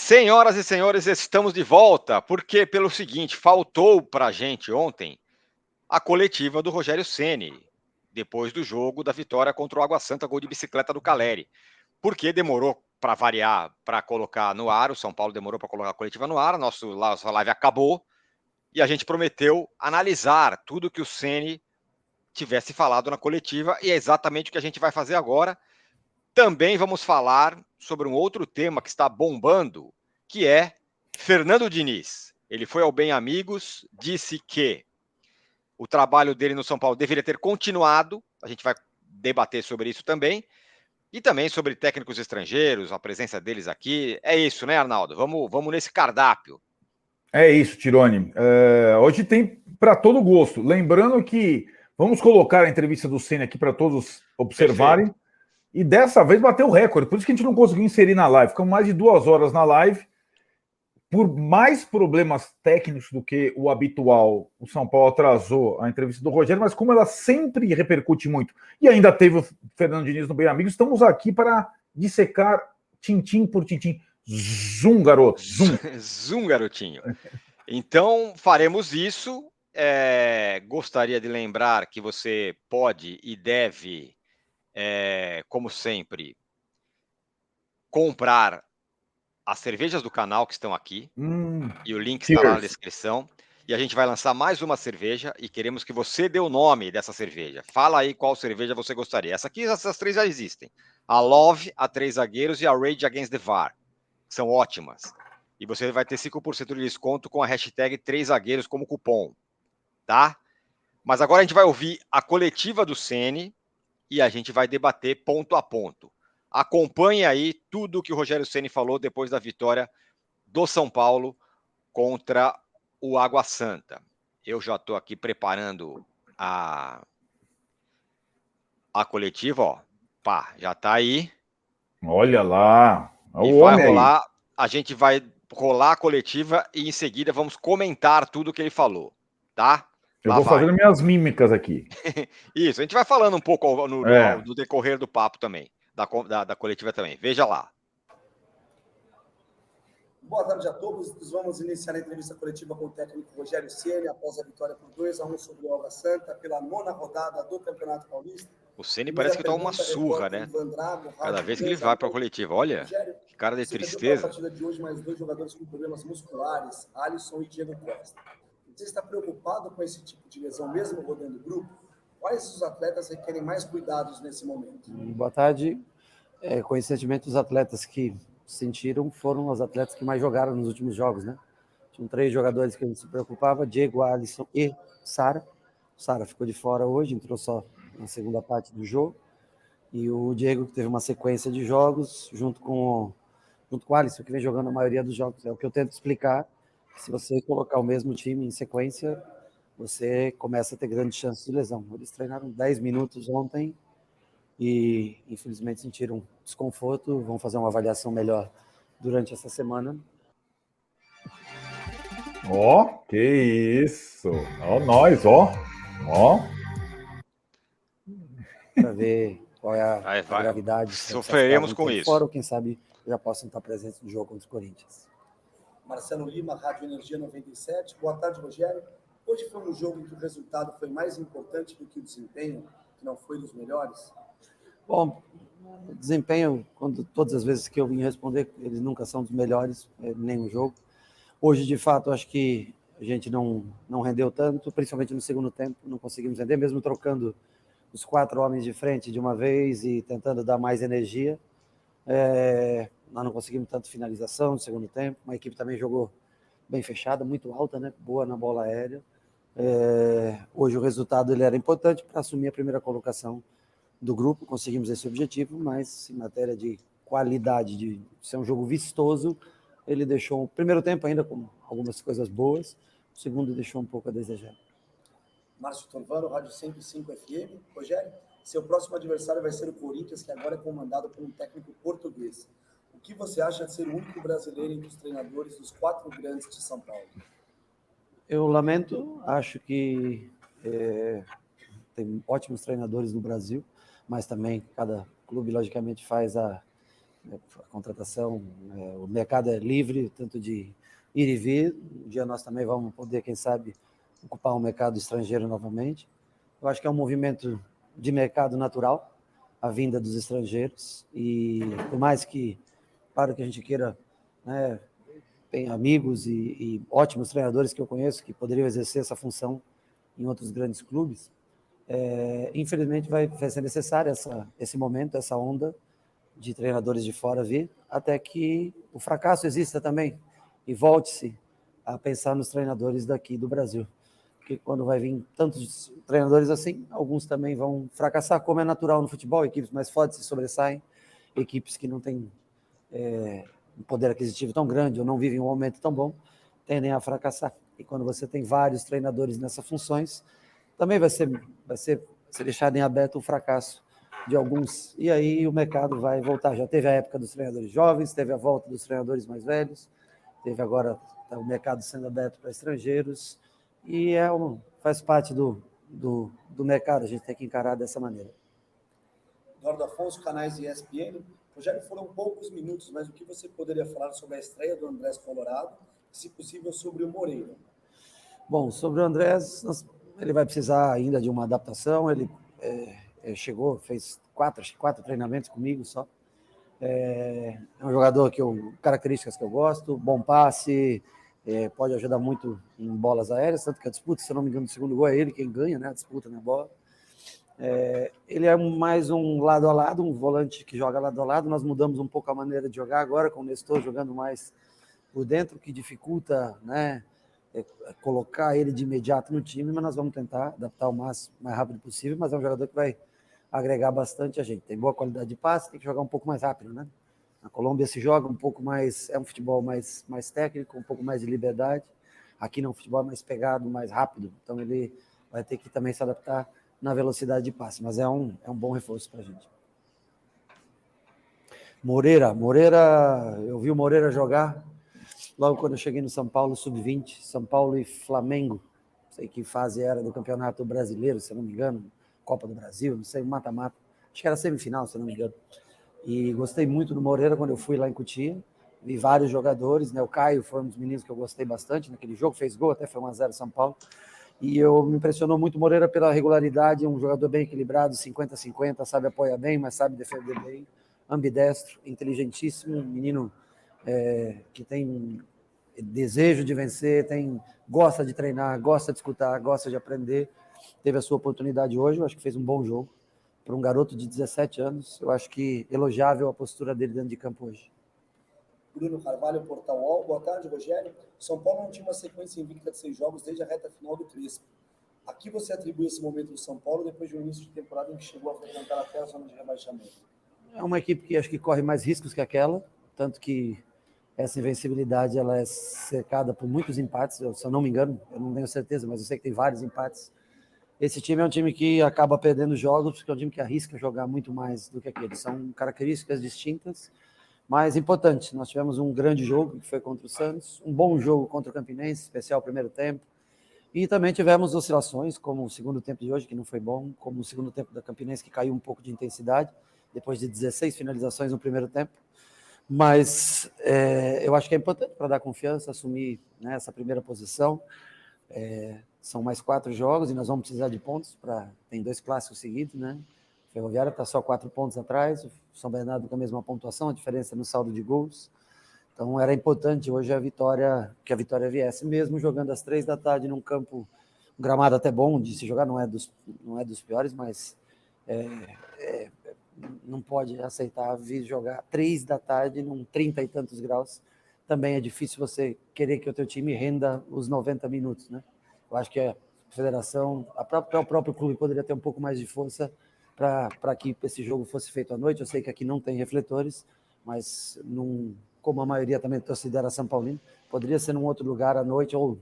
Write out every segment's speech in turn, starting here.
Senhoras e senhores, estamos de volta, porque pelo seguinte, faltou para a gente ontem a coletiva do Rogério Ceni, depois do jogo da vitória contra o Água Santa, gol de bicicleta do Caleri. Porque demorou para variar, para colocar no ar, o São Paulo demorou para colocar a coletiva no ar, a nossa live acabou, e a gente prometeu analisar tudo que o Ceni tivesse falado na coletiva, e é exatamente o que a gente vai fazer agora. Também vamos falar sobre um outro tema que está bombando, que é Fernando Diniz. Ele foi ao Bem Amigos, disse que o trabalho dele no São Paulo deveria ter continuado, a gente vai debater sobre isso também, e também sobre técnicos estrangeiros, a presença deles aqui. É isso, né, Arnaldo? Vamos nesse cardápio. É isso, Tirone. Hoje tem para todo gosto. Lembrando que vamos colocar a entrevista do Ceni aqui para todos observarem. Perfeito. E dessa vez bateu o recorde. Por isso que a gente não conseguiu inserir na live. Ficamos mais de 2 horas na live. Por mais problemas técnicos do que o habitual, o São Paulo atrasou a entrevista do Rogério, mas como ela sempre repercute muito, e ainda teve o Fernando Diniz no Bem Amigos, estamos aqui para dissecar tintim por tintim. Zoom, garoto. Zoom. Zoom, garotinho. Então, faremos isso. Gostaria de lembrar que você pode e deve, como sempre, comprar as cervejas do canal que estão aqui, e o link estará na descrição. E a gente vai lançar mais uma cerveja e queremos que você dê o nome dessa cerveja. Fala aí qual cerveja você gostaria. Essas três já existem. A Love, a Três Zagueiros e a Rage Against the VAR. São ótimas. E você vai ter 5% de desconto com a hashtag 3 zagueiros como cupom. Tá? Mas agora a gente vai ouvir a coletiva do Ceni e a gente vai debater ponto a ponto. Acompanhe aí tudo que o Rogério Ceni falou depois da vitória do São Paulo contra o Água Santa. Eu já estou aqui preparando a coletiva, ó. Pá, já está aí. Olha lá. E vai rolar, a gente vai rolar a coletiva e em seguida vamos comentar tudo que ele falou, tá? Eu vou fazendo minhas mímicas aqui. Isso, a gente vai falando um pouco no decorrer do papo também, da coletiva também. Veja lá. Boa tarde a todos. Vamos iniciar a entrevista coletiva com o técnico Rogério Ceni após a vitória por 2-1 sobre o Água Santa pela 9ª rodada do Campeonato Paulista. O Ceni parece que tá uma surra, né? Cada vez que ele vai para a coletiva, olha, que cara de tristeza. A partida de hoje mais 2 jogadores com problemas musculares, Alisson e Diego Costa. Você está preocupado com esse tipo de lesão mesmo rodando o grupo? Quais os atletas requerem mais cuidados nesse momento? Boa tarde. Coincidentemente, os atletas que sentiram foram os atletas que mais jogaram nos últimos jogos, né? Tinham 3 jogadores que a gente se preocupava, Diego, Alisson e Sara. Sara ficou de fora hoje, entrou só na segunda parte do jogo. E o Diego, que teve uma sequência de jogos, junto com o Alisson, que vem jogando a maioria dos jogos. É o que eu tento explicar. Se você colocar o mesmo time em sequência, você começa a ter grande chance de lesão. Eles treinaram 10 minutos ontem e, infelizmente, sentiram desconforto. Vão fazer uma avaliação melhor durante essa semana. Que isso! Nós, Para ver qual é a gravidade. Sofreremos com isso. Fora, ou quem sabe já possam estar presentes no jogo contra os Corinthians. Marcelo Lima, Rádio Energia 97. Boa tarde, Rogério. Hoje foi um jogo em que o resultado foi mais importante do que o desempenho, que não foi dos melhores? Bom, o desempenho, todas as vezes que eu vim responder, eles nunca são dos melhores em nenhum jogo. Hoje, de fato, acho que a gente não rendeu tanto, principalmente no segundo tempo, não conseguimos render, mesmo trocando os 4 homens de frente de uma vez e tentando dar mais energia. Nós não conseguimos tanto finalização no segundo tempo, a equipe também jogou bem fechada, muito alta, né? Boa na bola aérea. Hoje o resultado ele era importante para assumir a primeira colocação do grupo, conseguimos esse objetivo, mas em matéria de qualidade, de ser um jogo vistoso, ele deixou o primeiro tempo ainda com algumas coisas boas, o segundo deixou um pouco a desejar. Márcio Torvano, Rádio 105 FM. Rogério, seu próximo adversário vai ser o Corinthians, que agora é comandado por um técnico português. O que você acha de ser o único brasileiro entre os treinadores dos 4 grandes de São Paulo? Eu lamento, acho que tem ótimos treinadores no Brasil, mas também cada clube, logicamente, faz a A contratação, o mercado é livre, tanto de ir e vir. Um dia nós também vamos poder, quem sabe, ocupar o mercado estrangeiro novamente. Eu acho que é um movimento de mercado natural, a vinda dos estrangeiros, e por mais que, claro que a gente queira, né, tem amigos e ótimos treinadores que eu conheço que poderiam exercer essa função em outros grandes clubes, infelizmente vai ser necessário esse momento, essa onda de treinadores de fora vir, até que o fracasso exista também e volte-se a pensar nos treinadores daqui do Brasil. Porque quando vai vir tantos treinadores assim, alguns também vão fracassar, como é natural no futebol, equipes mais fortes se sobressaem, equipes que não têm um poder aquisitivo tão grande ou não vivem um momento tão bom, tendem a fracassar. E quando você tem vários treinadores nessas funções, também vai ser deixado em aberto o fracasso de alguns, e aí o mercado vai voltar. Já teve a época dos treinadores jovens, teve a volta dos treinadores mais velhos, teve agora o mercado sendo aberto para estrangeiros, e faz parte do mercado, a gente tem que encarar dessa maneira. Eduardo Afonso, canais ESPN. Rogério, foram poucos minutos, mas o que você poderia falar sobre a estreia do Andrés Colorado, e, se possível, sobre o Moreira? Bom, sobre o Andrés, ele vai precisar ainda de uma adaptação. Ele chegou, fez quatro treinamentos comigo só. É um jogador características que eu gosto, bom passe, pode ajudar muito em bolas aéreas, tanto que a disputa, se eu não me engano, o segundo gol é ele quem ganha, né, a disputa na bola. Ele é mais um lado a lado, um volante que joga lado a lado. Nós mudamos um pouco a maneira de jogar agora, com o Nestor jogando mais por dentro, que dificulta, né, colocar ele de imediato no time, mas nós vamos tentar adaptar o mais rápido possível. Mas é um jogador que vai agregar bastante a gente. Tem boa qualidade de passe, tem que jogar um pouco mais rápido, né? Na Colômbia se joga um pouco mais, é um futebol mais técnico, um pouco mais de liberdade. Aqui não, o futebol é mais pegado, mais rápido. Então ele vai ter que também se adaptar na velocidade de passe, mas é um bom reforço para a gente. Moreira, eu vi o Moreira jogar logo quando eu cheguei no São Paulo, sub-20, São Paulo e Flamengo, não sei que fase era do Campeonato Brasileiro, se eu não me engano, Copa do Brasil, não sei, mata-mata, acho que era semifinal, se eu não me engano. E gostei muito do Moreira quando eu fui lá em Cotia, vi vários jogadores, né? O Caio foi um dos meninos que eu gostei bastante naquele jogo, fez gol, até foi 1-0 São Paulo. E me impressionou muito o Moreira pela regularidade, um jogador bem equilibrado, 50-50, sabe apoiar bem, mas sabe defender bem, ambidestro, inteligentíssimo, um menino que tem desejo de vencer, gosta de treinar, gosta de escutar, gosta de aprender. Teve a sua oportunidade hoje, eu acho que fez um bom jogo. Para um garoto de 17 anos, eu acho que elogiável a postura dele dentro de campo hoje. Bruno Carvalho, Portal UOL. Boa tarde, Rogério. São Paulo não tinha uma sequência invicta de 6 jogos desde a reta final do Crespo. A que você atribui esse momento do São Paulo depois de um início de temporada em que chegou a frequentar até a zona de rebaixamento? É uma equipe que acho que corre mais riscos que aquela, tanto que essa invencibilidade ela é cercada por muitos empates, se eu não me engano, eu não tenho certeza, mas eu sei que tem vários empates. Esse time é um time que acaba perdendo jogos, porque é um time que arrisca jogar muito mais do que aquele. São características distintas, mas importantes. Nós tivemos um grande jogo, que foi contra o Santos, um bom jogo contra o Campinense, especial primeiro tempo, e também tivemos oscilações, como o segundo tempo de hoje, que não foi bom, como o segundo tempo da Campinense, que caiu um pouco de intensidade, depois de 16 finalizações no primeiro tempo. Mas eu acho que é importante para dar confiança, assumir, né, essa primeira posição. São mais 4 jogos e nós vamos precisar de pontos. Tem 2 clássicos seguidos, né? O Ferroviária está só 4 pontos atrás, o São Bernardo com a mesma pontuação, a diferença no saldo de gols. Então era importante hoje que a vitória viesse, mesmo jogando às 3 da tarde num campo, um gramado até bom de se jogar, não é dos piores, mas não pode aceitar vir jogar 3 da tarde num 30 e tantos graus. Também é difícil você querer que o teu time renda os 90 minutos, né? Eu acho que a federação, o próprio clube poderia ter um pouco mais de força para que esse jogo fosse feito à noite. Eu sei que aqui não tem refletores, mas como a maioria também considera São Paulino, poderia ser num outro lugar à noite, ou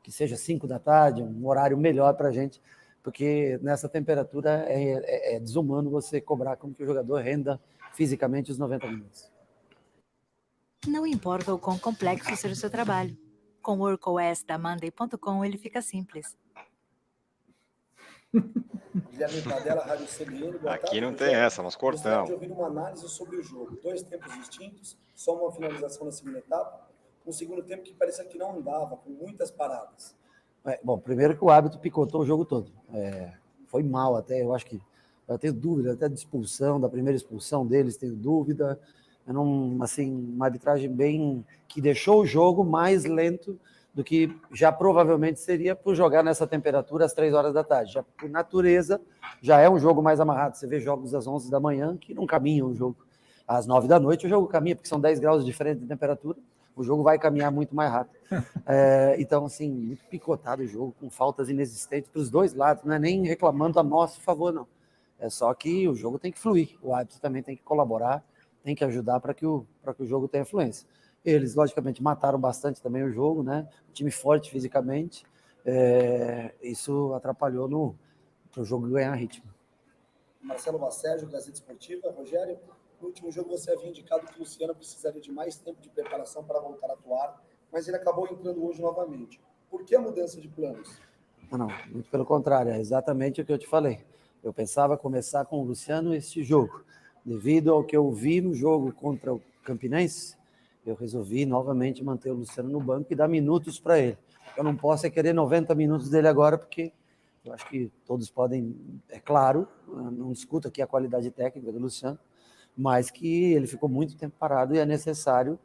que seja 5 da tarde, um horário melhor para a gente, porque nessa temperatura é desumano você cobrar como que o jogador renda fisicamente os 90 minutos. Não importa o quão complexo seja o seu trabalho. Com o WorkOS da Monday.com ele fica simples. Guilherme Pradella, Rádio CBN, boa tarde. Aqui não tem Rogério. essa, nós Gostaria cortamos. de ouvir uma análise sobre o jogo. 2 tempos distintos, só uma finalização na segunda etapa. Um segundo tempo que parecia que não andava, com muitas paradas. Bom, primeiro que o árbitro picotou o jogo todo. Foi mal até, eu acho que... Eu tenho dúvida até de expulsão, da primeira expulsão deles, tenho dúvida. Assim, uma arbitragem bem... que deixou o jogo mais lento do que já provavelmente seria por jogar nessa temperatura às 3 horas da tarde. Já por natureza, já é um jogo mais amarrado. Você vê jogos às 11 da manhã que não caminham o jogo. Às 9 da noite o jogo caminha, porque são 10 graus diferentes de temperatura. O jogo vai caminhar muito mais rápido. Então, assim, muito picotado o jogo, com faltas inexistentes para os dois lados. Não é nem reclamando a nosso favor, não. É só que o jogo tem que fluir. O árbitro também tem que colaborar, tem que ajudar para que o jogo tenha fluência. Eles, logicamente, mataram bastante também o jogo, né? Um time forte fisicamente. Isso atrapalhou para o jogo ganhar ritmo. Marcelo Bassérgio, Gazeta Esportiva. Rogério, no último jogo você havia indicado que o Luciano precisaria de mais tempo de preparação para voltar a atuar, mas ele acabou entrando hoje novamente. Por que a mudança de planos? Não, muito pelo contrário, é exatamente o que eu te falei. Eu pensava começar com o Luciano este jogo. Devido ao que eu vi no jogo contra o Campinense, eu resolvi novamente manter o Luciano no banco e dar minutos para ele. Eu não posso querer 90 minutos dele agora, porque eu acho que todos podem, é claro, não discuto aqui a qualidade técnica do Luciano, mas que ele ficou muito tempo parado e é necessário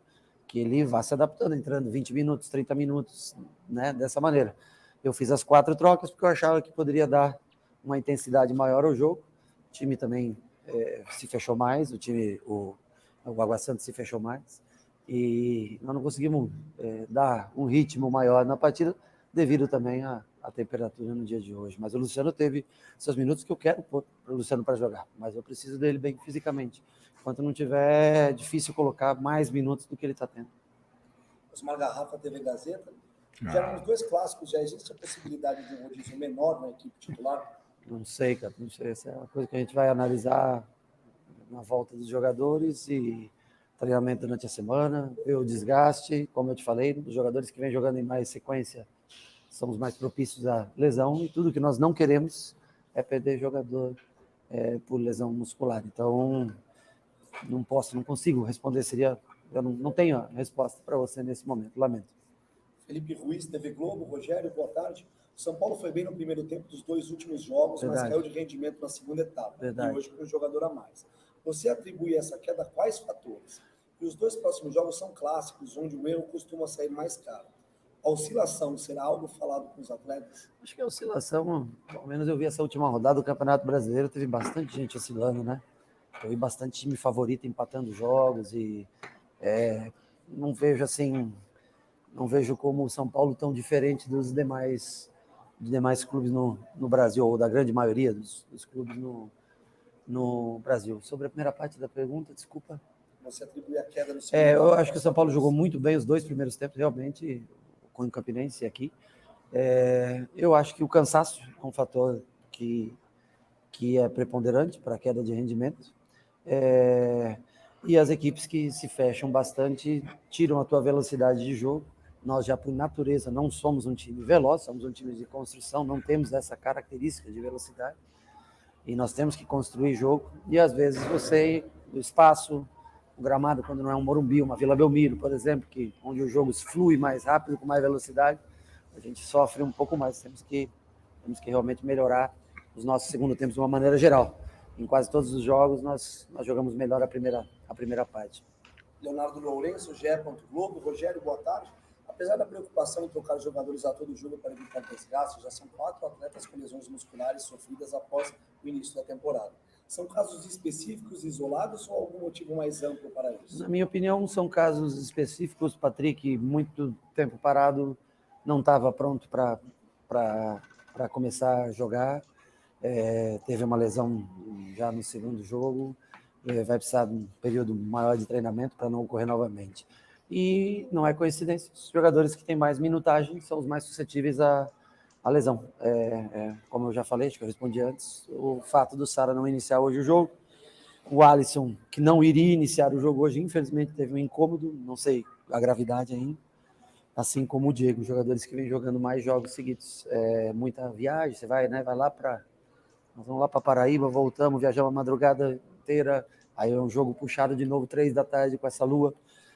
que ele vá se adaptando, entrando 20 minutos, 30 minutos, né, dessa maneira. Eu fiz as 4 trocas porque eu achava que poderia dar uma intensidade maior ao jogo. O time também se fechou mais, o Água Santa se fechou mais, e nós não conseguimos dar um ritmo maior na partida, devido também à temperatura no dia de hoje. Mas o Luciano teve seus minutos que eu quero pôr para o Luciano para jogar, mas eu preciso dele bem fisicamente. Enquanto não tiver, é difícil colocar mais minutos do que ele está tendo. Osmar Garrafa, TV Gazeta. Já nos 2 clássicos, já existe a possibilidade de um rodízio menor na equipe titular? Não sei, cara, não sei. Essa é uma coisa que a gente vai analisar na volta dos jogadores e treinamento durante a semana, ver o desgaste, como eu te falei, os jogadores que vêm jogando em mais sequência são os mais propícios à lesão, e tudo que nós não queremos é perder jogador por lesão muscular. Então, não consigo responder, eu não tenho a resposta para você nesse momento, lamento. Felipe Ruiz, TV Globo. Rogério, boa tarde. O São Paulo foi bem no primeiro tempo dos 2 últimos jogos, Verdade. mas caiu de rendimento na segunda etapa. Verdade. E hoje com um jogador a mais. Você atribui essa queda a quais fatores? E os 2 próximos jogos são clássicos, onde o erro costuma sair mais caro. A oscilação será algo falado com os atletas? Acho que a oscilação, pelo menos eu vi essa última rodada do Campeonato Brasileiro, teve bastante gente oscilando, né? Eu vi bastante time favorito empatando jogos e não vejo como o São Paulo tão diferente dos demais clubes no Brasil, ou da grande maioria dos clubes no Brasil. Sobre a primeira parte da pergunta, desculpa. Você atribui a queda no segundo eu acho que o São Paulo jogou muito bem os 2 primeiros tempos, realmente, com o Campinense e aqui. Eu acho que o cansaço é um fator que é preponderante para a queda de rendimento. E as equipes que se fecham bastante tiram a tua velocidade de jogo. Nós já, por natureza, não somos um time veloz, somos um time de construção, não temos essa característica de velocidade. E nós temos que construir jogo. E, às vezes, o espaço, o gramado, quando não é um Morumbi, uma Vila Belmiro, por exemplo, onde o jogo flui mais rápido, com mais velocidade, a gente sofre um pouco mais. Temos que realmente melhorar os nossos segundo tempos de uma maneira geral. Em quase todos os jogos, nós jogamos melhor a primeira parte. Leonardo Lourenço, GE. Globo. Rogério, boa tarde. Apesar da preocupação em trocar jogadores a todo jogo para evitar desgaste, já são 4 atletas com lesões musculares sofridas após o início da temporada. São casos específicos, isolados, ou algum motivo mais amplo para isso? Na minha opinião, são casos específicos. Patrick, muito tempo parado, não estava pronto para começar a jogar. Teve uma lesão já no segundo jogo, vai precisar de um período maior de treinamento para não ocorrer novamente. E não é coincidência, os jogadores que têm mais minutagem são os mais suscetíveis à lesão. Como eu já falei, acho que eu respondi antes, o fato do Sara não iniciar hoje o jogo, o Alisson, que não iria iniciar o jogo hoje, infelizmente teve um incômodo, não sei a gravidade ainda, assim como o Diego, jogadores que vêm jogando mais jogos seguidos. Muita viagem, você vai lá para Nós vamos lá para Paraíba, voltamos, viajamos a madrugada inteira, aí é um jogo puxado de novo 3 da tarde com essa lua.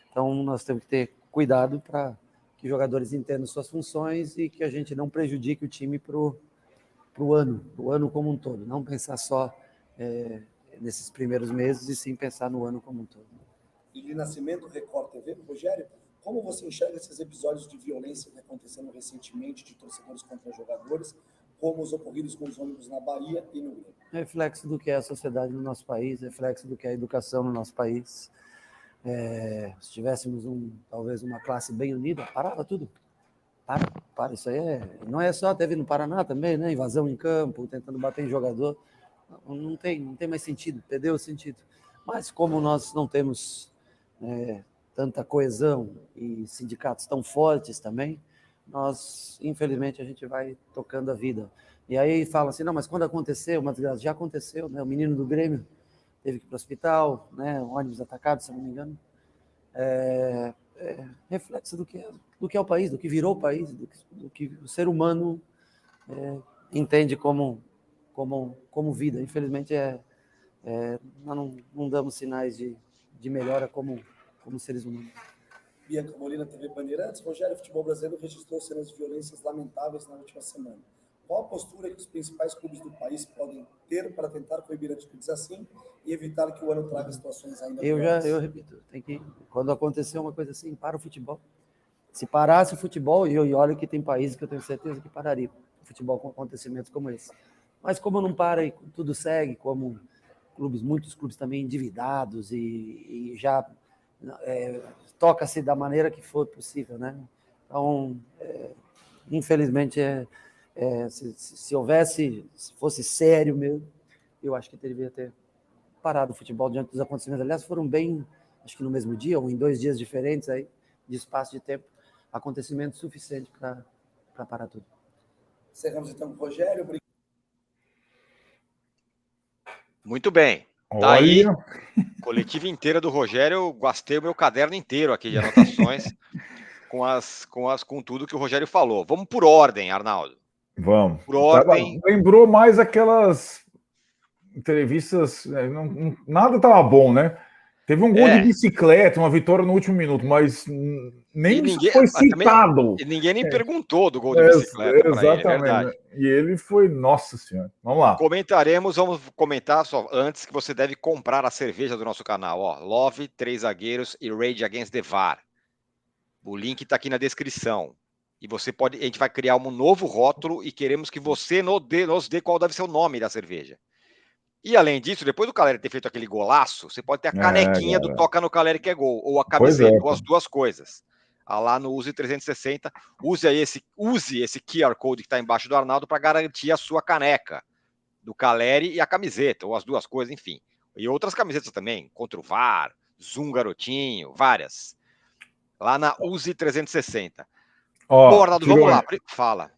Então nós temos que ter cuidado para que os jogadores entendam suas funções e que a gente não prejudique o time para o ano como um todo. Não pensar só nesses primeiros meses e sim pensar no ano como um todo. Lili Nascimento, Record TV. Rogério, como você enxerga esses episódios de violência que aconteceram recentemente de torcedores contra jogadores, como os ocorridos com os ônibus na Bahia e no Rio? Reflexo do que é a sociedade no nosso país, reflexo do que é a educação no nosso país. Se tivéssemos talvez uma classe bem unida, parava tudo. Para, isso aí não é só, teve no Paraná também, né? Invasão em campo, tentando bater em jogador. Não tem mais sentido, perdeu o sentido. Mas como nós não temos tanta coesão e sindicatos tão fortes também, nós, infelizmente, a gente vai tocando a vida. E aí fala assim, não, mas quando aconteceu, mas já aconteceu, né? O menino do Grêmio teve que ir para o hospital, né? O ônibus atacado, se não me engano. Reflexo do que é o país, do que virou o país, do que o ser humano entende como vida. Infelizmente, nós não damos sinais de melhora como seres humanos. Bianca Molina, TV Bandeirantes. Rogério, o futebol brasileiro registrou cenas de violências lamentáveis na última semana. Qual a postura que os principais clubes do país podem ter para tentar coibir atitudes assim e evitar que o ano traga situações ainda piores? Eu repito, quando acontecer uma coisa assim, para o futebol. Se parasse o futebol, e olha que tem países que eu tenho certeza que pararia o futebol com acontecimentos como esse. Mas como não para e tudo segue, como muitos clubes também endividados e já toca-se da maneira que for possível, né? Então, infelizmente, se fosse sério mesmo, eu acho que deveria ter parado o futebol diante dos acontecimentos. Aliás, foram bem, acho que no mesmo dia ou em 2 dias diferentes aí, de espaço de tempo, acontecimento suficiente para parar tudo. Encerramos então com o Rogério. Muito bem. Tá aí, coletiva inteira do Rogério. Eu gastei o meu caderno inteiro aqui de anotações com tudo que o Rogério falou. Vamos por ordem, Arnaldo. Vamos. Por ordem. Lembrou mais aquelas entrevistas. Nada estava bom, né? Teve um gol de bicicleta, uma vitória no último minuto, mas nem ninguém foi citado. Ninguém nem perguntou do gol de bicicleta para ele, é verdade. E ele foi, nossa senhora. Vamos lá. Vamos comentar só antes que você deve comprar a cerveja do nosso canal. Ó, Love, 3 zagueiros e Rage Against the VAR. O link está aqui na descrição. E a gente vai criar um novo rótulo e queremos que você nos dê qual deve ser o nome da cerveja. E além disso, depois do Caleri ter feito aquele golaço, você pode ter a canequinha do Toca no Caleri que é gol, ou a camiseta, ou as duas coisas. Lá no Use 360, use esse QR Code que está embaixo do Arnaldo para garantir a sua caneca do Caleri e a camiseta, ou as duas coisas, enfim. E outras camisetas também, contra o VAR, Zoom Garotinho, várias. Lá na Use 360. Bom, Arnaldo, vamos lá, fala.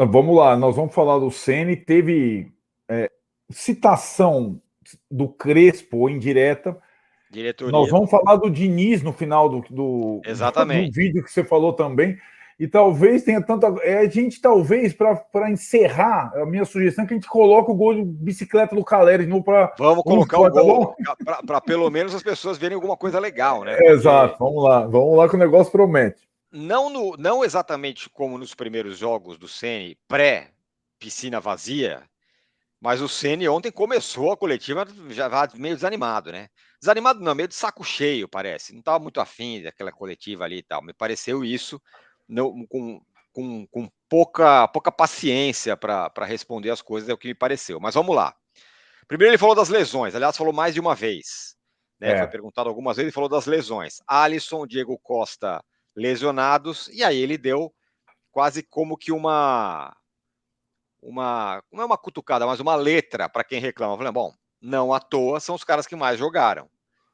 Vamos lá, nós vamos falar do Ceni. Teve citação do Crespo ou indireta. Diretoria. Nós vamos falar do Diniz no final do vídeo que você falou também. E talvez tenha tanta. A gente, talvez, para encerrar, a minha sugestão é que a gente coloque o gol de bicicleta do Caleri de novo para. Vamos colocar o gol, para pelo menos as pessoas verem alguma coisa legal, né? Exato, vamos lá que o negócio promete. Não exatamente como nos primeiros jogos do Ceni, pré-piscina vazia, mas o Ceni ontem começou a coletiva já meio desanimado, né? Desanimado não, meio de saco cheio, parece. Não estava muito afim daquela coletiva ali e tal. Me pareceu isso, com pouca paciência para responder as coisas, é o que me pareceu. Mas vamos lá. Primeiro ele falou das lesões, aliás, falou mais de uma vez. Né? Foi perguntado algumas vezes e falou das lesões. Alisson, Diego Costa lesionados, e aí ele deu quase como que não é uma cutucada, mas uma letra para quem reclama. Falei, bom, não à toa são os caras que mais jogaram.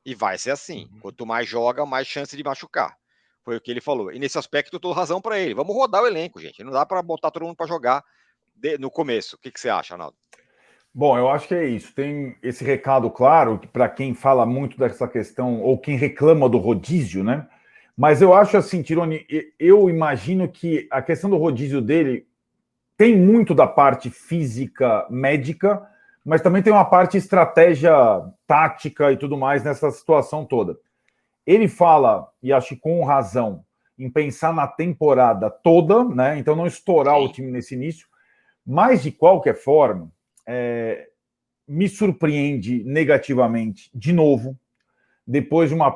E vai ser assim. Quanto mais joga, mais chance de machucar. Foi o que ele falou. E nesse aspecto eu dou razão para ele. Vamos rodar o elenco, gente. Não dá para botar todo mundo para jogar no começo. O que você acha, Arnaldo? Bom, eu acho que é isso. Tem esse recado claro para quem fala muito dessa questão, ou quem reclama do rodízio, né? Mas eu acho assim, Tironi, eu imagino que a questão do rodízio dele tem muito da parte física médica, mas também tem uma parte estratégia tática e tudo mais nessa situação toda. Ele fala, e acho que com razão, em pensar na temporada toda, né? Então não estourar o time nesse início, mas de qualquer forma, me surpreende negativamente, de novo, depois de uma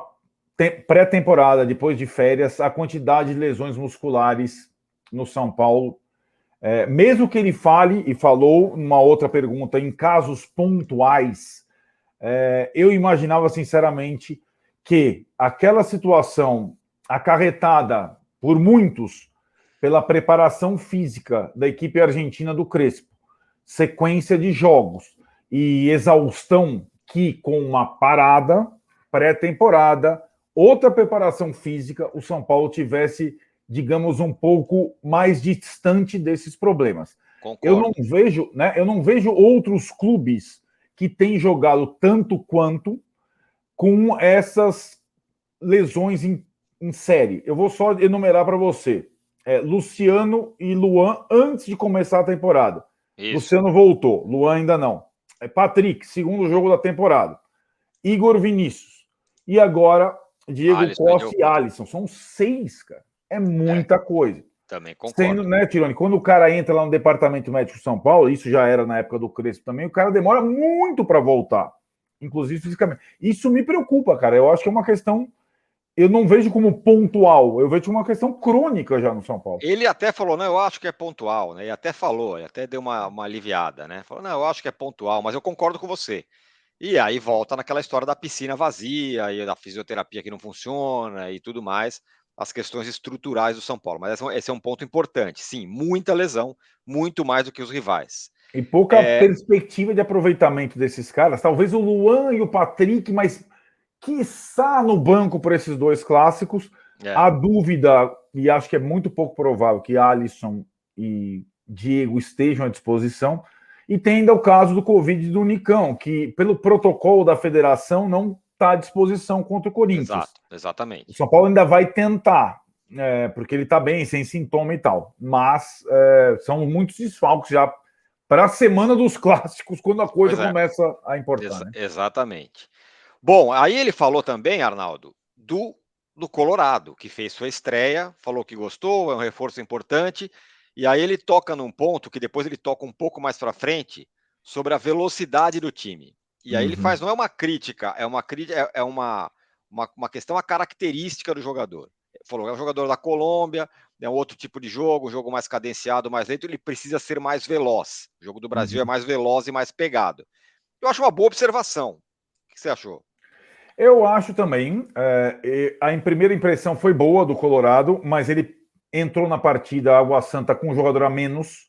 pré-temporada, depois de férias, a quantidade de lesões musculares no São Paulo. Mesmo que ele fale, e falou numa outra pergunta, em casos pontuais, eu imaginava sinceramente que aquela situação acarretada por muitos pela preparação física da equipe argentina do Crespo, sequência de jogos e exaustão que com uma parada pré-temporada, outra preparação física, o São Paulo tivesse, digamos, um pouco mais distante desses problemas. Eu não vejo outros clubes que têm jogado tanto quanto com essas lesões em série. Eu vou só enumerar para você. Luciano e Luan antes de começar a temporada. Isso. Luciano voltou, Luan ainda não. Patrick, segundo jogo da temporada. Igor Vinícius. E agora, Diego Costa e Alisson. São 6, cara. É muita coisa. Também concordo. Sendo, né, Tironi, quando o cara entra lá no departamento médico de São Paulo, isso já era na época do Crespo também, o cara demora muito para voltar, inclusive fisicamente. Isso me preocupa, cara. Eu acho que é uma questão, eu não vejo como pontual, eu vejo como uma questão crônica já no São Paulo. Ele até falou, não, eu acho que é pontual, né? Ele até falou, ele até deu uma aliviada, né? Falou, não, eu acho que é pontual, mas eu concordo com você. E aí volta naquela história da piscina vazia e da fisioterapia que não funciona e tudo mais, as questões estruturais do São Paulo. Mas esse é um ponto importante. Sim, muita lesão, muito mais do que os rivais. E pouca perspectiva de aproveitamento desses caras. Talvez o Luan e o Patrick, mas quiçá no banco por esses dois clássicos. A dúvida, e acho que é muito pouco provável que Alisson e Diego estejam à disposição. E tem ainda o caso do Covid do Nicão, que pelo protocolo da federação não está à disposição contra o Corinthians. Exato, exatamente. O São Paulo ainda vai tentar, porque ele está bem, sem sintoma e tal. Mas são muitos desfalques já para a semana dos clássicos, quando a coisa começa a importar. Né? Exatamente. Bom, aí ele falou também, Arnaldo, do Colorado, que fez sua estreia, falou que gostou, é um reforço importante. E aí ele toca num ponto que depois ele toca um pouco mais para frente sobre a velocidade do time. E aí ele faz, não é uma crítica, é uma questão, a característica do jogador. Ele falou, é um jogador da Colômbia, é um outro tipo de jogo, um jogo mais cadenciado, mais lento, ele precisa ser mais veloz. O jogo do Brasil é mais veloz e mais pegado. Eu acho uma boa observação. O que você achou? Eu acho também. A primeira impressão foi boa do Colorado, mas ele entrou na partida Água Santa com um jogador a menos,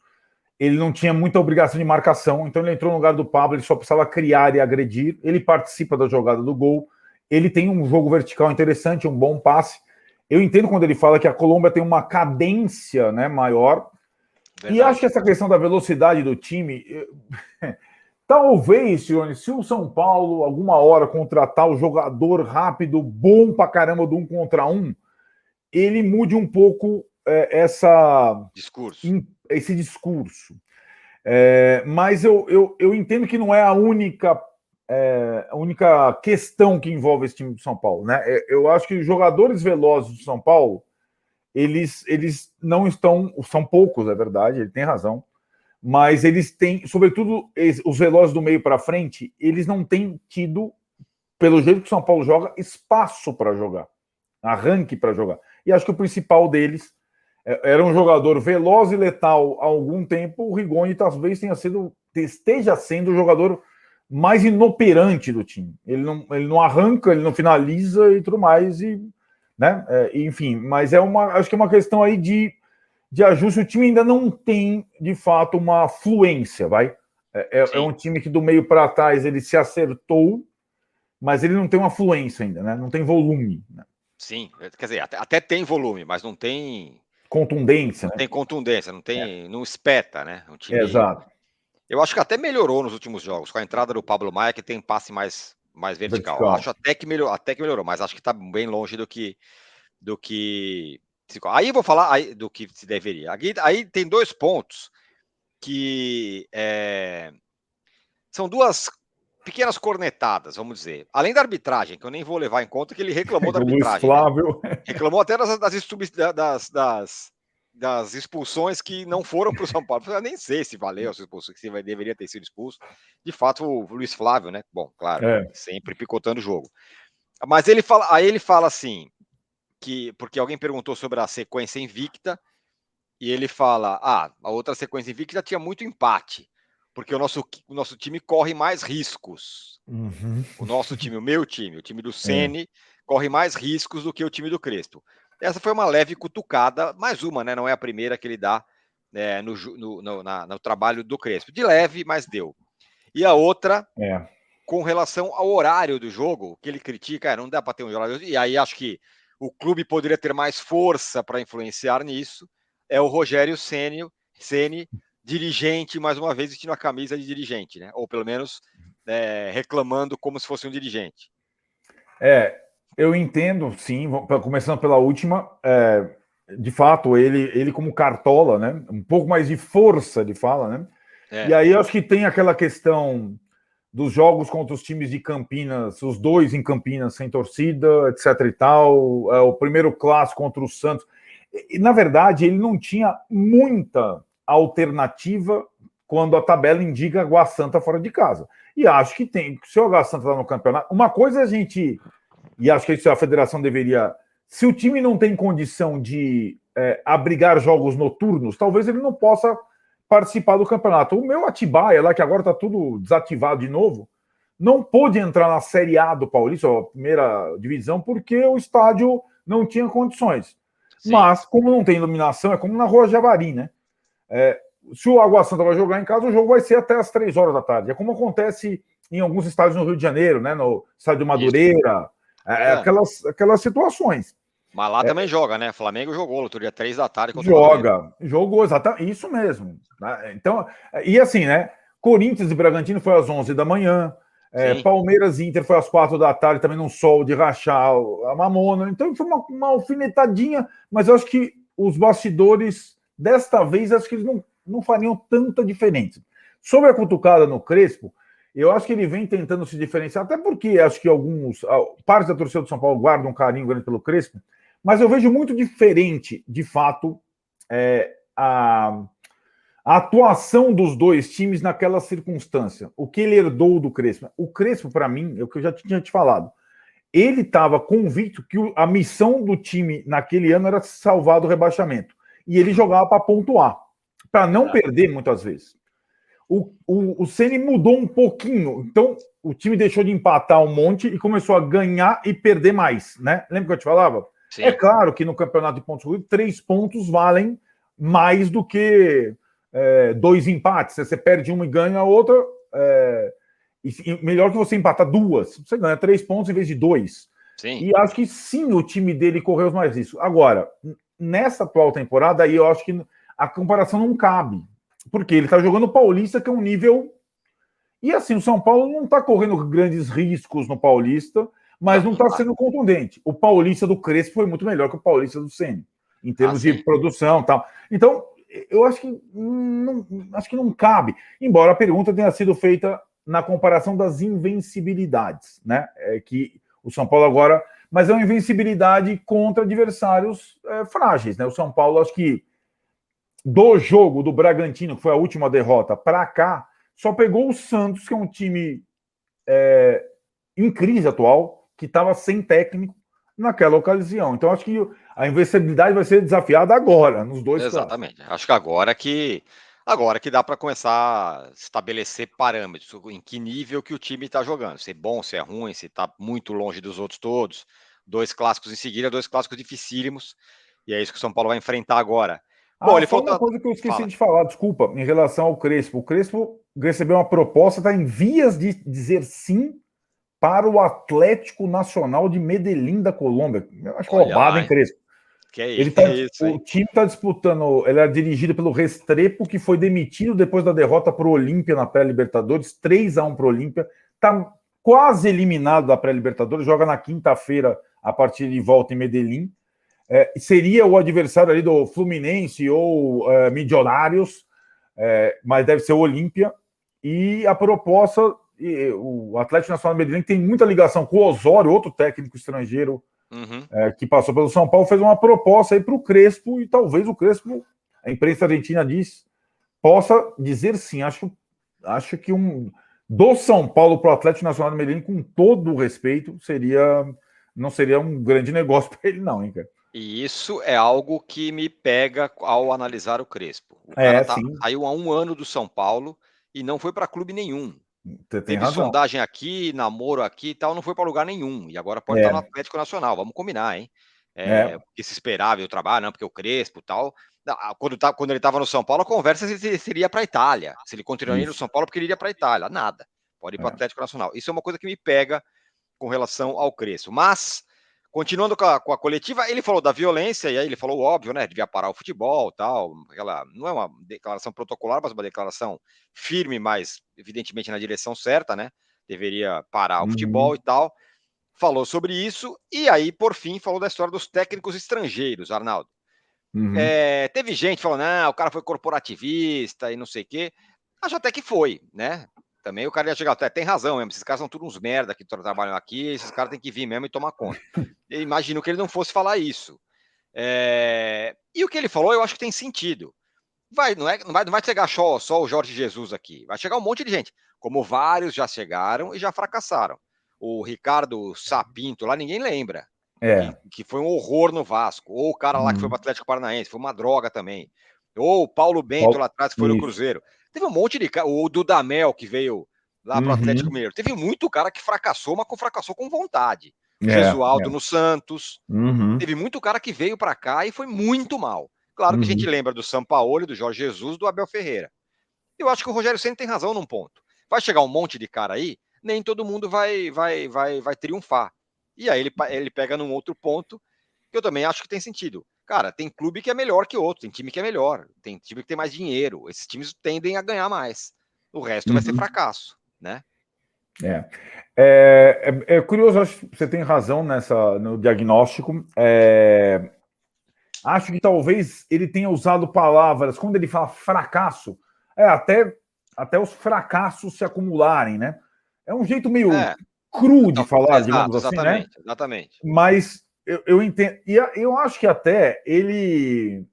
ele não tinha muita obrigação de marcação, então ele entrou no lugar do Pablo, ele só precisava criar e agredir, ele participa da jogada do gol, ele tem um jogo vertical interessante, um bom passe. Eu entendo quando ele fala que a Colômbia tem uma cadência, né, maior, verdade. E acho que essa questão da velocidade do time, talvez, Tironi, se o São Paulo alguma hora contratar o jogador rápido, bom pra caramba do 1 contra 1, ele mude um pouco esse discurso. Mas eu entendo que não é a única questão que envolve esse time do São Paulo. Né? Eu acho que os jogadores velozes do São Paulo, eles não estão... São poucos, é verdade, ele tem razão. Mas eles têm, sobretudo os velozes do meio para frente, eles não têm tido, pelo jeito que o São Paulo joga, espaço para jogar. Arranque para jogar. E acho que o principal deles era um jogador veloz e letal há algum tempo. O Rigoni talvez esteja sendo o jogador mais inoperante do time. Ele não arranca, ele não finaliza e tudo mais. Né? Enfim, mas acho que é uma questão aí de ajuste. O time ainda não tem, de fato, uma fluência, vai? É um time que do meio para trás ele se acertou, mas ele não tem uma fluência ainda, né? Não tem volume. Né? Sim, quer dizer, até tem volume, mas não tem contundência. Não tem contundência, não espeta, né? Um time... Exato. Eu acho que até melhorou nos últimos jogos, com a entrada do Pablo Maia, que tem passe mais vertical. Acho até que melhorou, mas acho que está bem longe do que aí eu vou falar do que se deveria. Aí tem dois pontos que são duas pequenas cornetadas, vamos dizer. Além da arbitragem, que eu nem vou levar em conta que ele reclamou da O Luiz arbitragem. Né? Flávio. Reclamou até das expulsões que não foram para o São Paulo. Eu nem sei se valeu as expulsões, se deveria ter sido expulso. De fato, o Luiz Flávio, né? Bom, claro, sempre picotando o jogo. Mas ele fala assim, porque alguém perguntou sobre a sequência invicta, e ele fala, a outra sequência invicta tinha muito empate, porque o nosso time corre mais riscos. Uhum. O nosso time, o meu time, o time do Ceni, corre mais riscos do que o time do Crespo. Essa foi uma leve cutucada, mais uma, né? Não é a primeira que ele dá no trabalho do Crespo. De leve, mas deu. E a outra, com relação ao horário do jogo, que ele critica, não dá para ter um horário. E aí acho que o clube poderia ter mais força para influenciar nisso. É o Rogério Ceni, dirigente, mais uma vez, vestindo a camisa de dirigente, né? Ou pelo menos reclamando como se fosse um dirigente. Eu entendo, sim, começando pela última, de fato, ele como cartola, né? Um pouco mais de força de fala, né? E aí eu acho que tem aquela questão dos jogos contra os times de Campinas, os dois em Campinas sem torcida, etc e tal, o primeiro clássico contra o Santos. E, na verdade, ele não tinha muita alternativa quando a tabela indica Água Santa fora de casa. E acho que tem. Se o Água Santa está no campeonato, uma coisa é a gente... E acho que isso a federação deveria... Se o time não tem condição de abrigar jogos noturnos, talvez ele não possa participar do campeonato. O meu Atibaia, lá que agora está tudo desativado de novo, não pôde entrar na Série A do Paulista, a primeira divisão, porque o estádio não tinha condições. Sim. Mas, como não tem iluminação, é como na Rua Javari, né? Se o Água Santa vai jogar em casa, o jogo vai ser até as 3 horas da tarde. É como acontece em alguns estádios no Rio de Janeiro, né? No estádio Madureira, aquelas situações. Mas lá também joga, né? Flamengo jogou outro dia, 3 da tarde. Jogou, exatamente, isso mesmo. Então, e assim, né? Corinthians e Bragantino foi às 11 da manhã, Palmeiras e Inter foi às 4 da tarde, também num sol de rachar a mamona. Então foi uma alfinetadinha, mas eu acho que os bastidores, desta vez, acho que eles não fariam tanta diferença. Sobre a cutucada no Crespo, eu acho que ele vem tentando se diferenciar, até porque acho que parte da torcida do São Paulo guarda um carinho grande pelo Crespo, mas eu vejo muito diferente, de fato, a atuação dos dois times naquela circunstância. O que ele herdou do Crespo. O Crespo, para mim, é o que eu já tinha te falado. Ele estava convicto que a missão do time naquele ano era salvar do rebaixamento. E ele jogava para pontuar, para não perder muitas vezes. O Ceni mudou um pouquinho. Então, o time deixou de empatar um monte e começou a ganhar e perder mais, né? Lembra que eu te falava? Sim. É claro que no campeonato de pontos corridos, 3 pontos valem mais do que 2 empates. Você perde uma e ganha a outra. Melhor que você empatar 2. Você ganha 3 pontos em vez de 2. Sim. E acho que sim, o time dele correu mais riscos. Agora, nessa atual temporada, aí eu acho que a comparação não cabe. Porque ele está jogando Paulista, que é um nível... E assim, o São Paulo não está correndo grandes riscos no Paulista, mas não está sendo contundente. O Paulista do Crespo foi muito melhor que o Paulista do Ceni, em termos de produção e tal. Então, eu acho que não cabe. Embora a pergunta tenha sido feita na comparação das invencibilidades, né? Que o São Paulo agora... Mas é uma invencibilidade contra adversários frágeis, né? O São Paulo, acho que do jogo do Bragantino, que foi a última derrota, para cá, só pegou o Santos, que é um time em crise atual, que estava sem técnico naquela ocasião. Então, acho que a invencibilidade vai ser desafiada agora, nos dois casos. Exatamente. Acho que agora que dá para começar a estabelecer parâmetros, em que nível que o time está jogando. Se é bom, se é ruim, se está muito longe dos outros todos. 2 clássicos em seguida, 2 clássicos dificílimos. E é isso que o São Paulo vai enfrentar agora. Bom, ele falou uma coisa que eu esqueci de falar, desculpa, em relação ao Crespo. O Crespo recebeu uma proposta, está em vias de dizer sim para o Atlético Nacional de Medellín da Colômbia. Eu acho roubado, hein, Crespo? O time está disputando, ele é dirigido pelo Restrepo, que foi demitido depois da derrota para o Olímpia na pré-Libertadores, 3-1 para o Olímpia, está quase eliminado da pré-Libertadores, joga na quinta-feira a partir de volta em Medellín. Seria o adversário ali do Fluminense ou Milionários, mas deve ser o Olímpia. e a proposta, o Atlético Nacional de Medellín tem muita ligação com o Osório, outro técnico estrangeiro que passou pelo São Paulo, fez uma proposta aí para o Crespo, e talvez o Crespo, a imprensa argentina diz, possa dizer sim. Acho que do São Paulo para o Atlético Nacional de Medellín, com todo o respeito, não seria um grande negócio para ele, não, hein, cara? E isso é algo que me pega ao analisar o Crespo. O cara saiu há 1 ano do São Paulo e não foi para clube nenhum. Você tem Teve razão. sondagem aqui, namoro aqui e tal, não foi para lugar nenhum. E agora pode estar no Atlético Nacional, vamos combinar, hein? Porque se esperava o trabalho, não, porque o Crespo e tal. Quando ele estava no São Paulo, a conversa seria para a Itália. Se ele continuaria no São Paulo, porque ele iria para a Itália. Nada. Pode ir para o Atlético Nacional. Isso é uma coisa que me pega com relação ao Crespo. Mas, continuando com a coletiva, ele falou da violência, e aí ele falou óbvio, né? Devia parar o futebol tal. Não é uma declaração protocolar, mas uma declaração firme, mas evidentemente na direção certa, né? Deveria parar o futebol e tal. Falou sobre isso, e aí, por fim, falou da história dos técnicos estrangeiros, Arnaldo. Teve gente falando, o cara foi corporativista e não sei o quê. Acho até que foi, né? Também o cara ia chegar, até tem razão mesmo, esses caras são todos uns merda que trabalham aqui, esses caras têm que vir mesmo e tomar conta. Eu imagino que ele não fosse falar isso. E o que ele falou, eu acho que tem sentido. Não vai chegar só o Jorge Jesus aqui, vai chegar um monte de gente, como vários já chegaram e já fracassaram. O Ricardo Sapinto lá, ninguém lembra. Que foi um horror no Vasco. Ou o cara lá que foi para o Atlético Paranaense, foi uma droga também. Ou o Paulo Bento lá atrás, que foi no Cruzeiro. Teve um monte de cara. O Dudamel, que veio lá para o Atlético Mineiro. Teve muito cara que fracassou, mas fracassou com vontade. Gesualdo no Santos. Teve muito cara que veio para cá e foi muito mal. Claro que a gente lembra do Sampaoli, do Jorge Jesus, do Abel Ferreira. Eu acho que o Rogério Ceni tem razão num ponto. Vai chegar um monte de cara aí, nem todo mundo vai triunfar. E aí ele pega num outro ponto que eu também acho que tem sentido. Cara, tem clube que é melhor que outro, tem time que é melhor, tem time que tem mais dinheiro. Esses times tendem a ganhar mais. O resto vai ser fracasso, né? É curioso, acho que você tem razão no diagnóstico. Acho que talvez ele tenha usado palavras, quando ele fala fracasso, até os fracassos se acumularem, né? É um jeito meio cru de falar, digamos assim, né? Exatamente. Mas eu entendo. E eu acho que até ele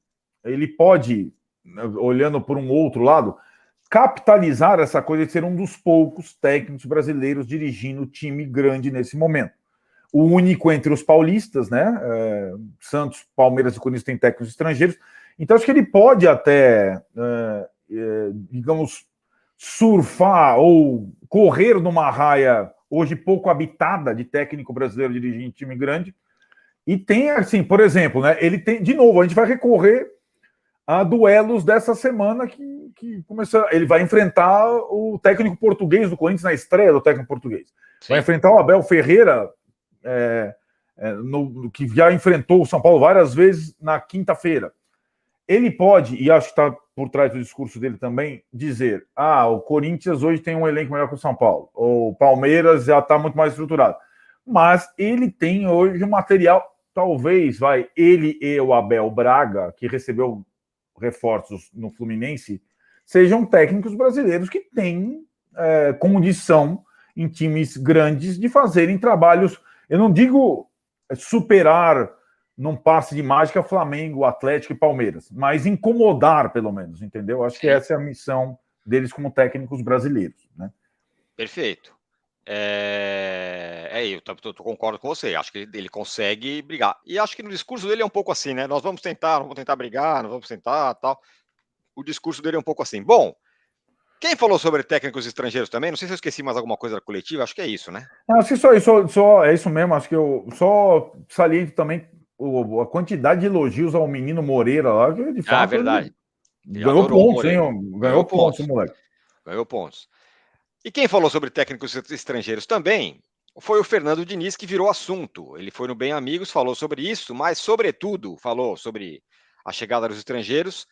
pode, olhando por um outro lado, capitalizar essa coisa de ser um dos poucos técnicos brasileiros dirigindo time grande nesse momento. O único entre os paulistas, né? Santos, Palmeiras e Corinthians têm técnicos estrangeiros. Então, acho que ele pode até, digamos, surfar ou correr numa raia hoje pouco habitada de técnico brasileiro dirigindo time grande. E tem, assim, por exemplo, né? Ele tem, de novo, a gente vai recorrer a duelos dessa semana que começou. Ele vai enfrentar o técnico português do Corinthians na estreia do técnico português. Sim. Vai enfrentar o Abel Ferreira, que já enfrentou o São Paulo várias vezes na quinta-feira. Ele pode, e acho que está por trás do discurso dele também, dizer: o Corinthians hoje tem um elenco melhor que o São Paulo, ou o Palmeiras já está muito mais estruturado. Mas ele tem hoje um material, talvez, ele e o Abel Braga, que recebeu reforços no Fluminense, sejam técnicos brasileiros que têm condição em times grandes de fazerem trabalhos, eu não digo superar num passe de mágica Flamengo, Atlético e Palmeiras, mas incomodar pelo menos, entendeu? Acho que essa é a missão deles como técnicos brasileiros, né? Perfeito. Eu concordo com você. Acho que ele consegue brigar. E acho que no discurso dele é um pouco assim, né? Nós vamos tentar brigar, nós vamos tentar, tal. O discurso dele é um pouco assim. Bom, quem falou sobre técnicos estrangeiros também? Não sei se eu esqueci mais alguma coisa da coletiva. Acho que é isso, né? Acho que só é isso mesmo. Acho que eu só saliento também a quantidade de elogios ao menino Moreira lá, que de fato. Verdade. Ganhou pontos, hein? Ganhou pontos, moleque. Ganhou pontos. E quem falou sobre técnicos estrangeiros também foi o Fernando Diniz, que virou assunto. Ele foi no Bem Amigos, falou sobre isso, mas, sobretudo, falou sobre a chegada dos estrangeiros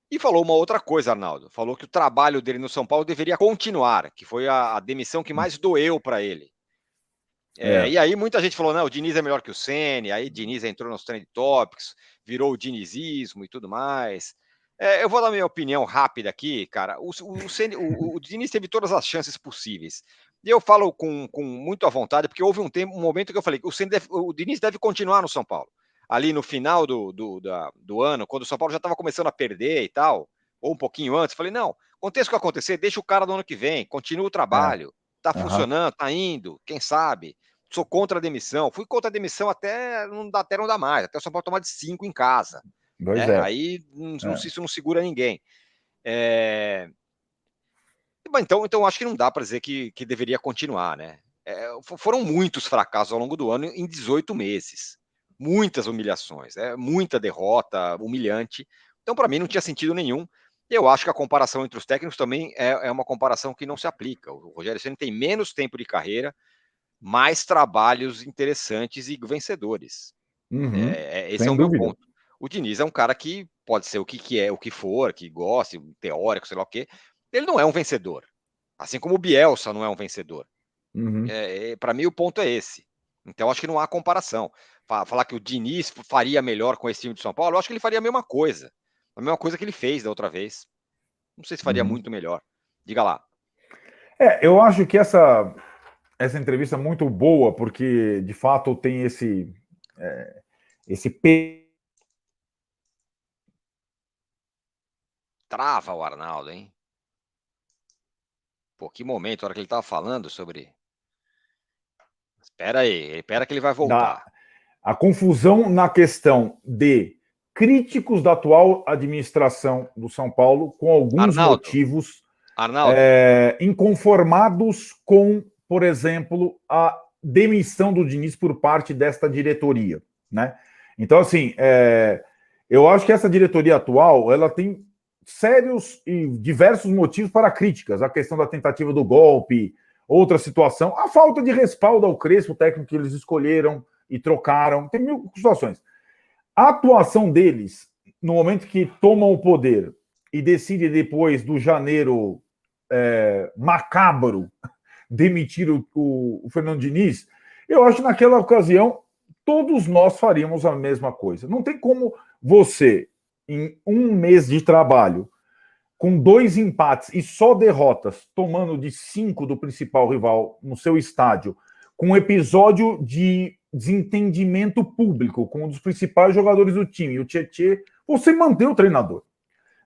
e falou uma outra coisa, Arnaldo. Falou que o trabalho dele no São Paulo deveria continuar, que foi a demissão que mais doeu para ele. E aí muita gente falou, não, o Diniz é melhor que o Ceni, aí Diniz entrou nos trend topics, virou o dinizismo e tudo mais. Eu vou dar minha opinião rápida aqui, cara. O Diniz teve todas as chances possíveis. E eu falo com muito à vontade, porque houve um momento que eu falei que o Diniz deve continuar no São Paulo. Ali no final do ano, quando o São Paulo já estava começando a perder e tal, ou um pouquinho antes, eu falei, não, aconteça o que acontecer, deixa o cara no ano que vem, continua o trabalho, tá funcionando, tá indo, quem sabe? Sou contra a demissão. Fui contra a demissão até não dar mais, até o São Paulo tomar de 5 em casa. Né? Aí isso não segura ninguém. Então acho que não dá para dizer que deveria continuar, né? Foram muitos fracassos ao longo do ano em 18 meses. Muitas humilhações, muita derrota humilhante. Então, para mim, não tinha sentido nenhum. Eu acho que a comparação entre os técnicos também é uma comparação que não se aplica. O Rogério Ceni tem menos tempo de carreira, mais trabalhos interessantes e vencedores. Esse é o meu ponto. O Diniz é um cara que pode ser o que for, que goste, um teórico, sei lá o quê. Ele não é um vencedor. Assim como o Bielsa não é um vencedor. Para mim, o ponto é esse. Então, acho que não há comparação. Falar que o Diniz faria melhor com esse time de São Paulo, eu acho que ele faria a mesma coisa. A mesma coisa que ele fez da outra vez. Não sei se faria muito melhor. Diga lá. Eu acho que essa entrevista é muito boa, porque, de fato, tem esse Trava o Arnaldo, hein? Pô, que momento, a hora que ele tava falando sobre... Espera aí, espera que ele vai voltar. A confusão na questão de críticos da atual administração do São Paulo com alguns motivos inconformados com, por exemplo, a demissão do Diniz por parte desta diretoria, né? Então, assim, eu acho que essa diretoria atual, ela tem sérios e diversos motivos para críticas. A questão da tentativa do golpe, outra situação, a falta de respaldo ao Crespo, o técnico que eles escolheram e trocaram, tem mil situações. A atuação deles, no momento que tomam o poder e decidem depois do janeiro macabro demitir o Fernando Diniz, eu acho que naquela ocasião todos nós faríamos a mesma coisa. Não tem como você, em um mês de trabalho, com 2 empates e só derrotas, tomando de 5 do principal rival no seu estádio, com um episódio de desentendimento público com um dos principais jogadores do time, o Tietê, você mantém o treinador.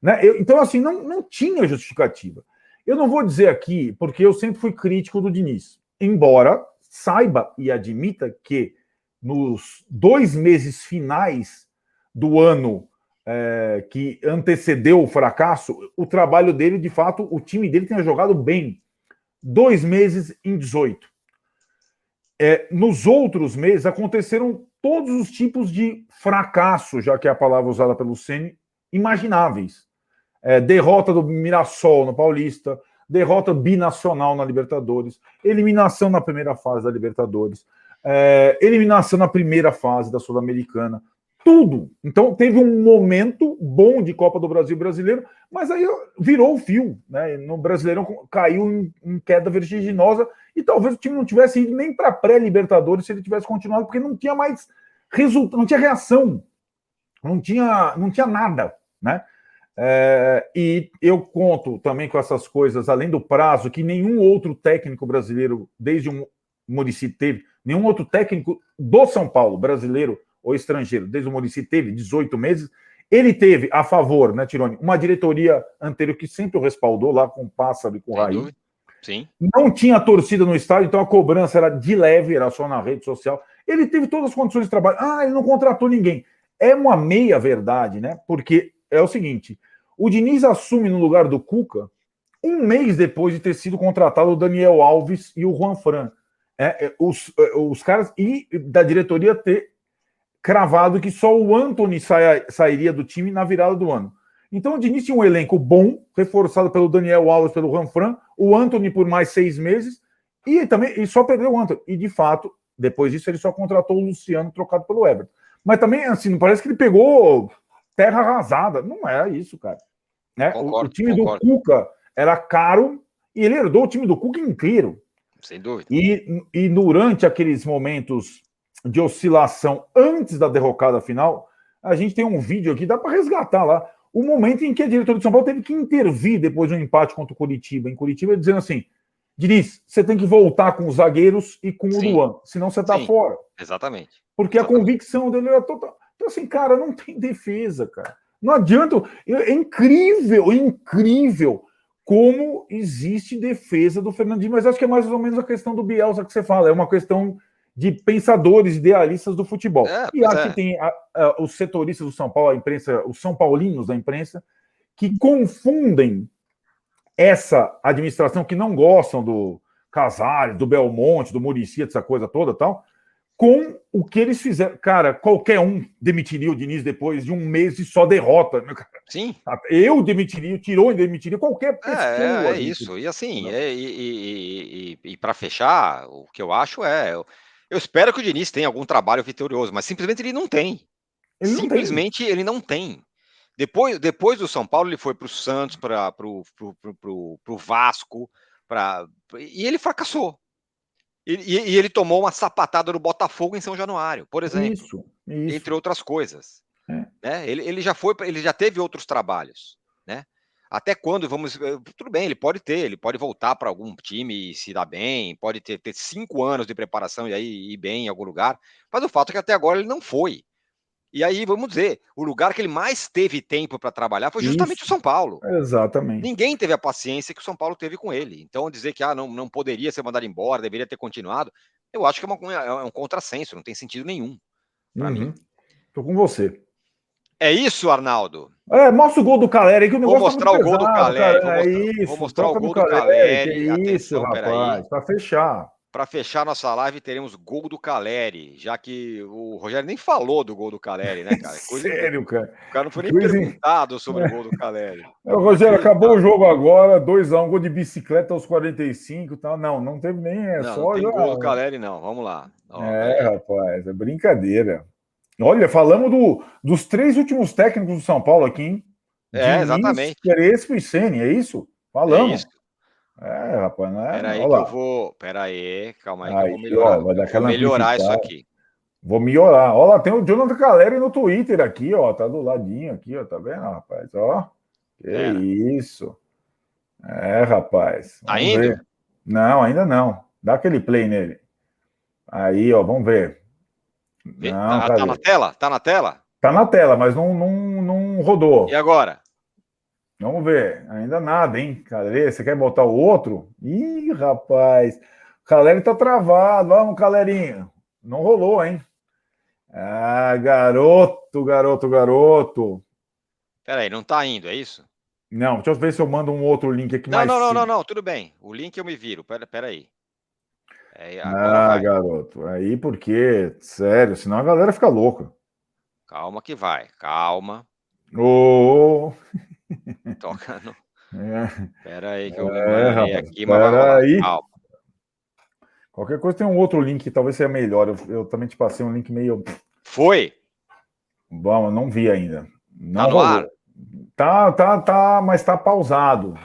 Né? Então, assim, não tinha justificativa. Eu não vou dizer aqui, porque eu sempre fui crítico do Diniz, embora saiba e admita que nos 2 meses finais do ano que antecedeu o fracasso, o trabalho dele, de fato, o time dele tenha jogado bem. 2 meses em 18. Nos outros meses aconteceram todos os tipos de fracasso, já que é a palavra usada pelo Ceni, imagináveis. Derrota do Mirassol no Paulista, derrota binacional na Libertadores, eliminação na primeira fase da Libertadores, eliminação na primeira fase da Sul-Americana, tudo. Então teve um momento bom de Copa do Brasil brasileiro, mas aí virou o fio, né? No Brasileirão caiu em queda vertiginosa e talvez o time não tivesse ido nem para pré-Libertadores se ele tivesse continuado, porque não tinha mais resultado, não tinha reação, não tinha nada, né? E eu conto também com essas coisas, além do prazo, que nenhum outro técnico brasileiro, desde o Muricy teve, nenhum outro técnico do São Paulo, brasileiro ou estrangeiro, desde o Muricy teve 18 meses, ele teve a favor, né, Tironi, uma diretoria anterior que sempre o respaldou, lá com o Pássaro e com o Raí. Sim. Não tinha torcida no estádio, então a cobrança era de leve, era só na rede social. Ele teve todas as condições de trabalho. Ele não contratou ninguém. É uma meia verdade, né? Porque é o seguinte, o Diniz assume no lugar do Cuca 1 mês depois de ter sido contratado o Daniel Alves e o Juanfran. Os caras, e da diretoria ter cravado que só o Antony sairia do time na virada do ano. Então o Diniz tinha um elenco bom, reforçado pelo Daniel Alves, pelo Juanfran, o Antony por mais 6 meses, e só perdeu o Antony. E de fato, depois disso, ele só contratou o Luciano, trocado pelo Everton. Mas também, assim, não parece que ele pegou terra arrasada. Não é isso, cara. Né? Concordo, o time do Cuca era caro e ele herdou o time do Cuca inteiro. Sem dúvida. E durante aqueles momentos de oscilação antes da derrocada final, a gente tem um vídeo aqui, dá para resgatar lá. o momento em que a diretora de São Paulo teve que intervir depois do empate contra o Coritiba, em Curitiba, dizendo assim, Diniz, você tem que voltar com os zagueiros e com o Luan, senão você tá fora. Exatamente. Porque a convicção dele era total. Então, assim, cara, não tem defesa, cara. Não adianta. É incrível como existe defesa do Fernandinho, mas acho que é mais ou menos a questão do Bielsa que você fala. É uma questão de pensadores, idealistas do futebol. E acho que tem os setoristas do São Paulo, a imprensa, os são paulinos da imprensa, que confundem essa administração, que não gostam do Casares, do Belmonte, do Muricy, essa coisa toda tal, com o que eles fizeram. Cara, qualquer um demitiria o Diniz depois de um mês de só derrota. Meu cara. Sim. Eu demitiria, o Tironi demitiria, qualquer pessoa. É isso. E assim, e para fechar, o que eu acho eu espero que o Diniz tenha algum trabalho vitorioso, mas simplesmente ele não tem. Ele não tem. Depois do São Paulo, ele foi para o Santos, para o Vasco, e ele fracassou. E ele tomou uma sapatada no Botafogo em São Januário, por exemplo. Isso. Entre outras coisas. Né? Ele já teve outros trabalhos. Né? Até quando tudo bem, ele pode voltar para algum time e se dar bem, pode ter 5 anos de preparação e aí ir bem em algum lugar, mas o fato é que até agora ele não foi. E aí, vamos dizer, o lugar que ele mais teve tempo para trabalhar foi justamente o São Paulo. Exatamente. Ninguém teve a paciência que o São Paulo teve com ele. Então, dizer que não poderia ser mandado embora, deveria ter continuado, eu acho que é um contrassenso, não tem sentido nenhum para mim. Tô com você. É isso, Arnaldo? Mostra o gol do Caleri aí, que o negócio vou mostrar o gol do Caleri. Vou mostrar o gol do Caleri. Isso, rapaz, para fechar. Para fechar nossa live, teremos gol do Caleri, já que o Rogério nem falou do gol do Caleri, né, cara? Sério, cara? O cara não foi nem perguntado sobre o gol do Caleri. Rogério, acabou o jogo agora, 2-1, gol de bicicleta aos 45 e tal. Não teve nem. Não tem gol do Caleri, não. Vamos lá. Rapaz, é brincadeira. Olha, falamos dos 3 últimos técnicos do São Paulo aqui, hein? Diniz, exatamente. Crespo e Ceni, é isso? Falamos. É isso. Rapaz, não é? Peraí que eu vou. Peraí, calma aí que eu vou melhorar. Vai dar aquela melhorar isso aqui. Vou melhorar. Olha lá, tem o Jonathan Caleri no Twitter aqui, ó. Tá do ladinho aqui, ó. Tá vendo, rapaz? Ó. Que isso. Rapaz. Tá indo? Ver. Não, ainda não. Dá aquele play nele. Aí, ó, vamos ver. Não, tá na tela? Tá na tela? Tá na tela, mas não rodou. E agora? Vamos ver. Ainda nada, hein, Caleri? Você quer botar o outro? Ih, rapaz. O Caleri tá travado. Vamos, Calerinho. Não rolou, hein? Garoto. Peraí, não tá indo, é isso? Não, deixa eu ver se eu mando um outro link aqui mais. Não, tudo bem. O link eu me viro. Peraí. Agora vai. Garoto. Aí porque, sério, senão a galera fica louca. Calma que vai. Calma. Toca no. Pera aí que eu me mandei aqui, mas vai rolar. Calma. Qualquer coisa tem um outro link que talvez seja melhor. Eu também te passei um link meio. Foi? Vamos, não vi ainda. Não tá no ar? Tá, mas tá pausado.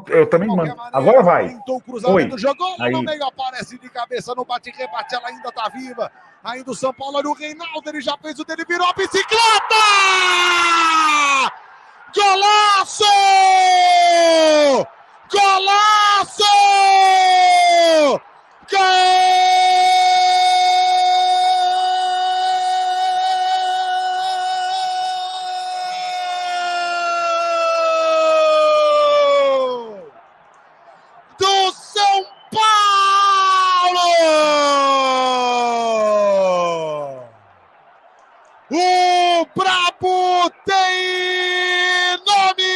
Eu também mando. Agora vai. O cruzamento jogou lá no meio, aparece de cabeça no bate-rebate, ela ainda tá viva. Ainda o São Paulo, olha o Reinaldo, ele já fez o dele, virou a bicicleta! Golaço! Golaço! Do São Paulo! O brabo tem nome!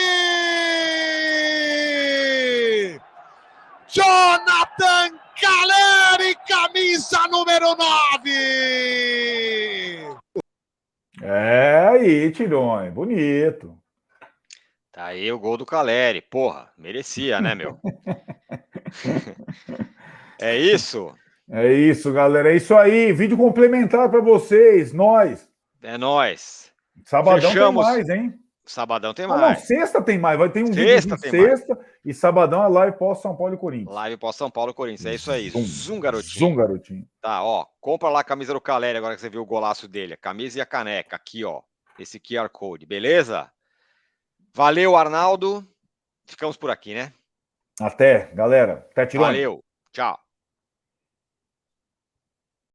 Jonathan Caleri, camisa número 9! Aí, Tironi, bonito. Tá aí o gol do Caleri. Porra, merecia, né, meu? É isso? É isso, galera. É isso aí. Vídeo complementar para vocês. É nóis. Sabadão Fechamos. Tem mais, hein? Sabadão tem mais. Não, sexta tem mais. Vai ter um vídeo de sexta e sabadão é live pós-São Paulo e Corinthians. Live pós-São Paulo e Corinthians. É isso aí. Zoom, garotinho. Zoom, garotinho. Tá, ó. Compra lá a camisa do Caleri agora que você viu o golaço dele. A camisa e a caneca. Aqui, ó. Esse QR Code. Beleza? Valeu, Arnaldo. Ficamos por aqui, né? Até, galera. Até, Tirone. Valeu. Tchau.